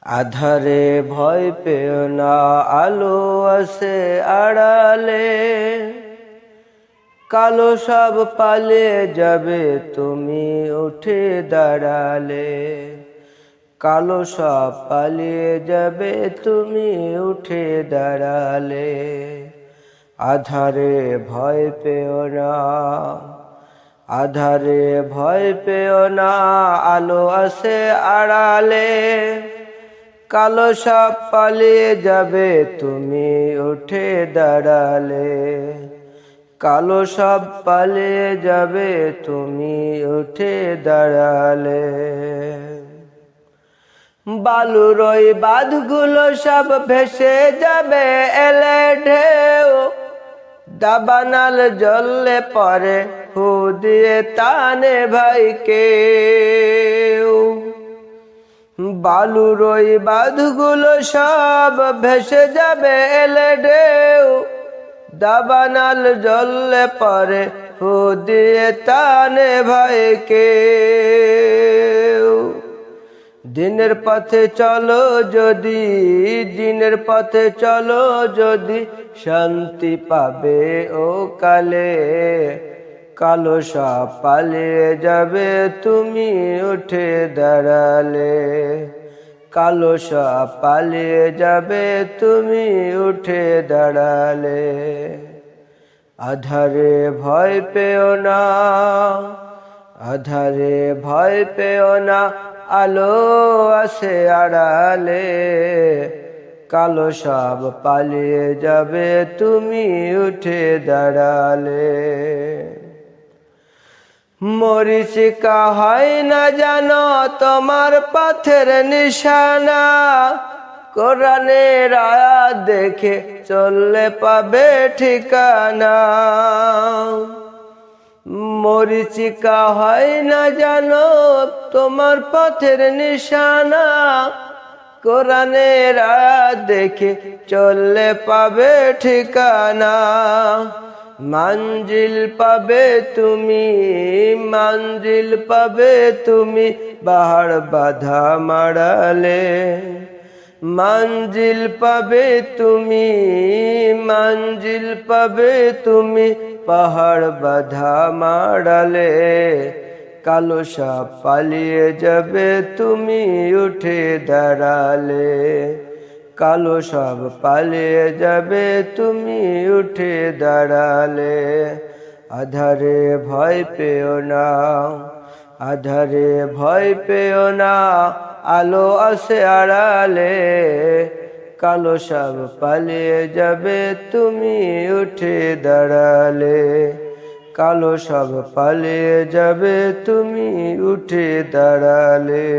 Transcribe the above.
আধারে ভয় পেও না, আলো আছে আড়ালে। কালো সব পালিয়ে যাবে তুমি উঠে দাঁড়ালে। কালো সব পালিয়ে যাবে তুমি উঠে দাঁড়ালে। আধারে ভয় পেও না, আধারে ভয় পেও না, আলো আছে আড়ালে। কালো সব পালিয়ে যাবে তুমি উঠে দাঁড়ালে। কালো সব পালিয়ে যাবে তুমি উঠে দাঁড়ালে। বালুর ওই বাঁধগুলো সব ভেসে যাবে এলে ঢেউ। দাবানাল জ্বললে পরে ফু দিয়ে টানে ভাই কেউ। বালুর ওই বাঁধগুলো সব ভেসে যাবে এলে ঢেউ। দাবানাল জ্বললে পরে ফু দিয়ে টানে ভাই কেউ। দিনের পথে চলো যদি, দিনের পথে চলো যদি, শান্তি পাবে ও কালে। কালো সব পালিয়ে যাবে তুমি উঠে দাঁড়ালে। কালো সব পালিয়ে যাবে তুমি উঠে দাঁড়ালে। আধারে ভয় পেও না, আধারে ভয় পেও না, আলো আছে আড়ালে। কালো সব পালিয়ে যাবে তুমি উঠে দাঁড়ালে। মরিচিকা হয় না জানো তোমার পথের নিশানা। কোরআনের আয়াত দেখে চললে পাবে ঠিকানা। মরিচিকা হয় না জানো তোমার পথের নিশানা। কোরআনের আয়াত দেখে চললে পাবে ঠিকানা। মঞ্জিল পাবে তুমি, মঞ্জিল পাবে তুমি, পাহাড় বাঁধা মাড়ালে। মঞ্জিল পাবে তুমি, মঞ্জিল পাবে তুমি, পাহাড় বাঁধা মাড়ালে। কালো সব পালিয়ে যাবে তুমি উঠে দাঁড়ালে। কালো সব পালিয়ে যাবে তুমি উঠে দাঁড়ালে। আধারে ভয় পেও না, আধারে ভয় পেও না, আলো আছে আড়ালে। কালো সব পালিয়ে যাবে তুমি উঠে দাঁড়ালে। কালো সব পালিয়ে যাবে তুমি উঠে দাঁড়ালে।